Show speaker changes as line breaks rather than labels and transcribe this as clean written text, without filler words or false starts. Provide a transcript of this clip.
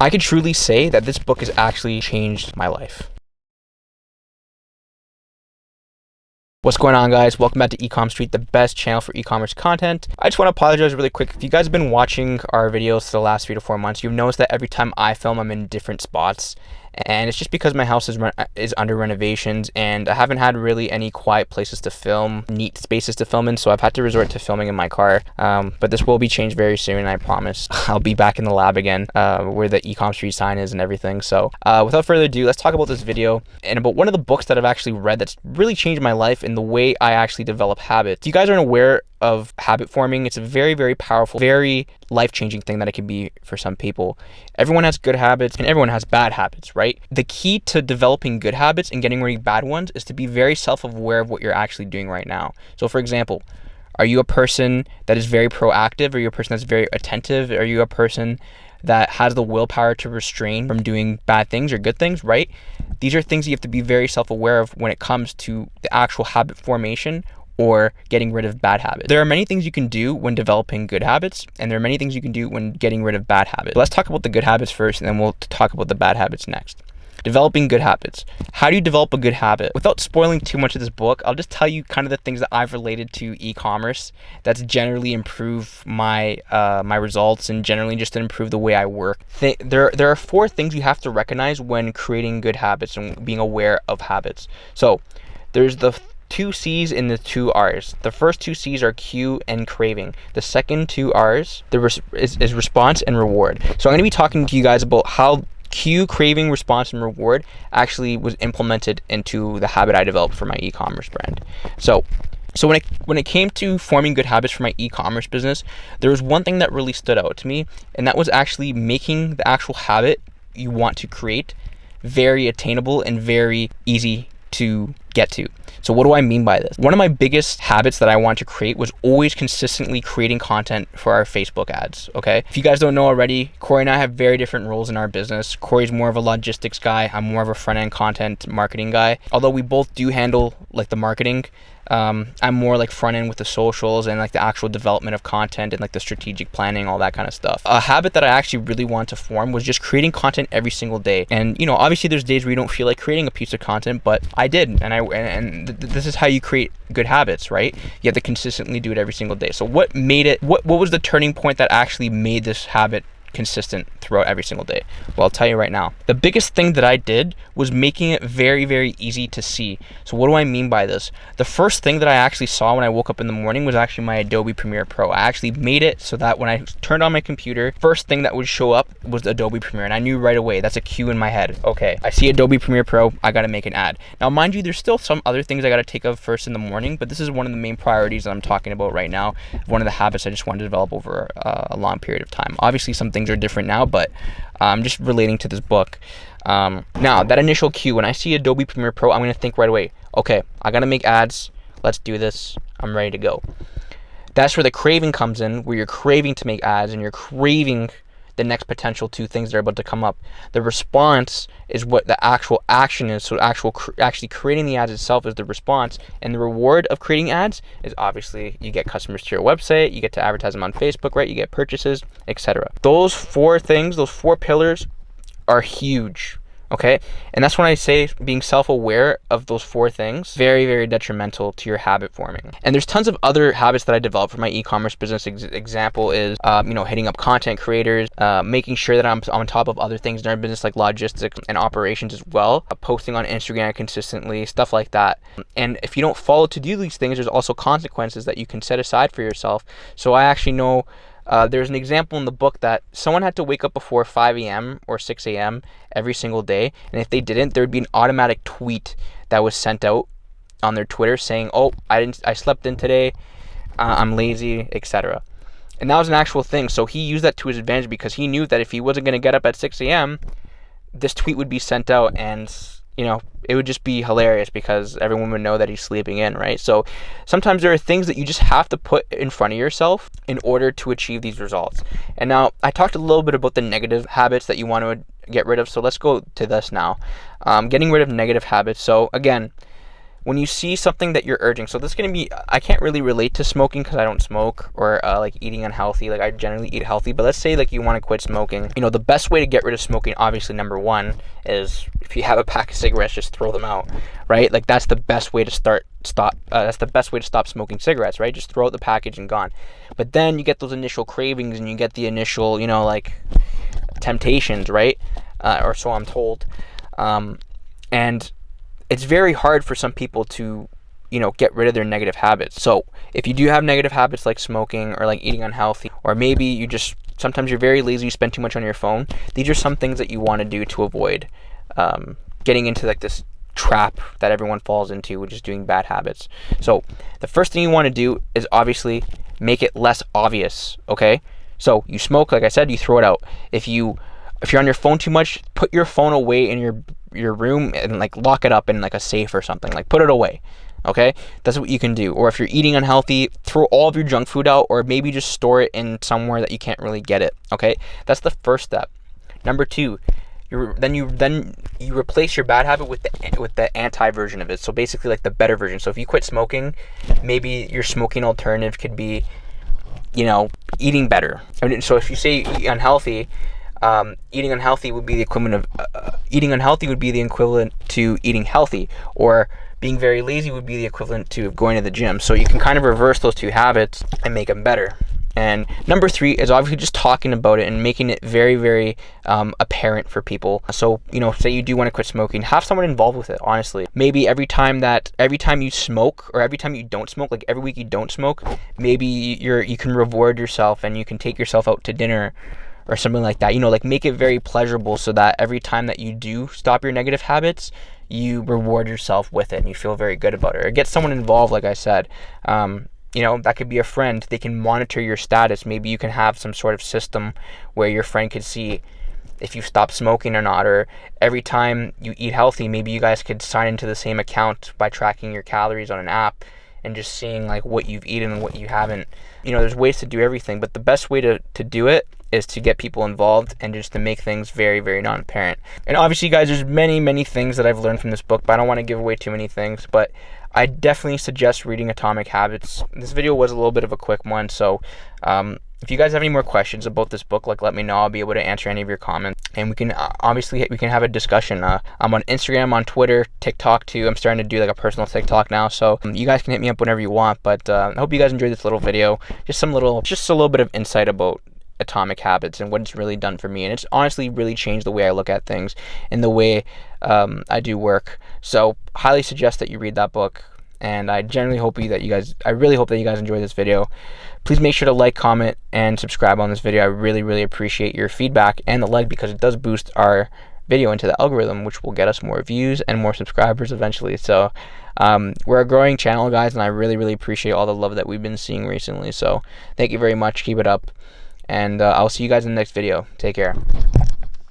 I could truly say that this book has actually changed my life. What's going on, guys? Welcome back to eCom Street, the best channel for e-commerce content. I just want to apologize really quick. If you guys have been watching our videos for the last 3 to 4 months, you've noticed that every time I film, I'm in different spots. And it's just because my house is under renovations and I haven't had really any quiet places to film, neat spaces to film in, so I've had to resort to filming in my car. But this will be changed very soon, I promise. I'll be back in the lab again, where the eCom Street sign is and everything. So without further ado, let's talk about this video and about one of the books that I've actually read that's really changed my life in the way I actually develop habits. If you guys aren't aware of habit forming, it's a very, very powerful, very life-changing thing that it can be for some people. Everyone has good habits and everyone has bad habits, right? The key to developing good habits and getting rid of bad ones is to be very self-aware of what you're actually doing right now. So for example, are you a person that is very proactive? Are you a person that's very attentive? Are you a person that has the willpower to restrain from doing bad things or good things, right? These are things you have to be very self-aware of when it comes to the actual habit formation or getting rid of bad habits. There are many things you can do when developing good habits, and there are many things you can do when getting rid of bad habits. Let's talk about the good habits first, and then we'll talk about the bad habits next. Developing good habits. How do you develop a good habit? Without spoiling too much of this book, I'll just tell you kind of the things that I've related to e-commerce that's generally improved my my results and generally just to improve the way I work. There are 4 things you have to recognize when creating good habits and being aware of habits. So there's the 2 C's and the 2 R's. The first 2 C's are cue and craving. The second 2 R's is response and reward. So I'm going to be talking to you guys about how cue, craving, response, and reward actually was implemented into the habit I developed for my e-commerce brand. So when it came to forming good habits for my e-commerce business, there was one thing that really stood out to me, and that was actually making the actual habit you want to create very attainable and very easy to get to. So what do I mean by this? One of my biggest habits that I want to create was always consistently creating content for our Facebook ads, okay? If you guys don't know already, Corey and I have very different roles in our business. Corey's more of a logistics guy. I'm more of a front-end content marketing guy. Although we both do handle like the marketing, I'm more like front end with the socials and like the actual development of content and like the strategic planning, all that kind of stuff. A habit that I actually really want to form was just creating content every single day. And you know, obviously there's days where you don't feel like creating a piece of content, but I did, and this is how you create good habits, right? You have to consistently do it every single day. So what made it? What was the turning point that actually made this habit consistent throughout every single day? Well, I'll tell you right now. The biggest thing that I did was making it very, very easy to see. So what do I mean by this? The first thing that I actually saw when I woke up in the morning was actually my Adobe Premiere Pro. I actually made it so that when I turned on my computer, first thing that would show up was Adobe Premiere, and I knew right away, that's a cue in my head. Okay, I see Adobe Premiere Pro, I gotta make an ad. Now, mind you, there's still some other things I gotta take up first in the morning, but this is one of the main priorities that I'm talking about right now. One of the habits I just wanted to develop over a long period of time. Obviously, some things are different now, but I'm just relating to this book. Now, that initial cue, when I see Adobe Premiere Pro, I'm going to think right away, okay, I got to make ads. Let's do this. I'm ready to go. That's where the craving comes in, where you're craving to make ads and you're craving the next potential 2 things that are about to come up. The response is what the actual action is. So actually creating the ads itself is the response, and the reward of creating ads is obviously you get customers to your website, you get to advertise them on Facebook, right? You get purchases, etc. Those 4 things, those 4 pillars are huge. Okay, and that's when I say being self-aware of those 4 things, very, very detrimental to your habit forming. And there's tons of other habits that I developed for my e-commerce business. Example is, hitting up content creators, making sure that I'm on top of other things in our business like logistics and operations as well, posting on Instagram consistently, stuff like that. And if you don't follow to do these things, there's also consequences that you can set aside for yourself. So I actually know there's an example in the book that someone had to wake up before 5 a.m. or 6 a.m. every single day. And if they didn't, there would be an automatic tweet that was sent out on their Twitter saying, oh, I slept in today, I'm lazy, etc. And that was an actual thing. So he used that to his advantage because he knew that if he wasn't going to get up at 6 a.m., this tweet would be sent out and, it would just be hilarious because everyone would know that he's sleeping in, right? So sometimes there are things that you just have to put in front of yourself in order to achieve these results. And now I talked a little bit about the negative habits that you want to get rid of. So let's go to this now. Getting rid of negative habits. So again, when you see something that you're urging, so this is going to be, I can't really relate to smoking because I don't smoke, or like eating unhealthy. Like I generally eat healthy, but let's say like you want to quit smoking. You know, the best way to get rid of smoking, obviously number one, is if you have a pack of cigarettes, just throw them out, right? Like that's the best way to that's the best way to stop smoking cigarettes, right? Just throw out the package and gone. But then you get those initial cravings and you get the initial, you know, like temptations, right? Or so I'm told. And it's very hard for some people to, you know, get rid of their negative habits. So if you do have negative habits like smoking or like eating unhealthy, or maybe you just, sometimes you're very lazy, you spend too much on your phone, these are some things that you want to do to avoid getting into like this trap that everyone falls into, which is doing bad habits. So the first thing you want to do is obviously make it less obvious, okay? So you smoke, like I said, you throw it out. If you're on your phone too much, put your phone away in your room and like lock it up in like a safe or something. Like put it away, okay? That's what you can do. Or if you're eating unhealthy, throw all of your junk food out, or maybe just store it in somewhere that you can't really get it, okay? That's the first step. Number two, you replace your bad habit with the anti version of it. So basically like the better version. So if you quit smoking, maybe your smoking alternative could be, you know, eating better. I mean, so if you say eat unhealthy, eating unhealthy would be the equivalent to eating healthy, or being very lazy would be the equivalent to going to the gym. So you can kind of reverse those two habits and make them better. And number three is obviously just talking about it and making it very, very apparent for people. So, you know, say you do want to quit smoking, have someone involved with it, honestly. Maybe every time you smoke, or every time you don't smoke, like every week you don't smoke, maybe you can reward yourself and you can take yourself out to dinner or something like that. You know, like make it very pleasurable so that every time that you do stop your negative habits, you reward yourself with it and you feel very good about it. Or get someone involved, like I said. You know, that could be a friend. They can monitor your status. Maybe you can have some sort of system where your friend could see if you stop smoking or not. Or every time you eat healthy, maybe you guys could sign into the same account by tracking your calories on an app and just seeing like what you've eaten and what you haven't. You know, there's ways to do everything, but the best way to do it is to get people involved and just to make things very, very non-apparent. And obviously, guys, there's many, many things that I've learned from this book, but I don't want to give away too many things. But I definitely suggest reading Atomic Habits. This video was a little bit of a quick one, so if you guys have any more questions about this book, like let me know. I'll be able to answer any of your comments, and we can we can have a discussion. I'm on Instagram, on Twitter, TikTok too. I'm starting to do like a personal TikTok now, so you guys can hit me up whenever you want. But I hope you guys enjoyed this little video. Just a little bit of insight about Atomic Habits and what it's really done for me, and it's honestly really changed the way I look at things and the way I do work. So highly suggest that you read that book, and I really hope that you guys enjoy this video. Please make sure to like, comment, and subscribe on this video. I really, really appreciate your feedback and the like, because it does boost our video into the algorithm, which will get us more views and more subscribers eventually. So we're a growing channel, guys, and I really, really appreciate all the love that we've been seeing recently. So thank you very much. Keep it up. And I'll see you guys in the next video. Take care.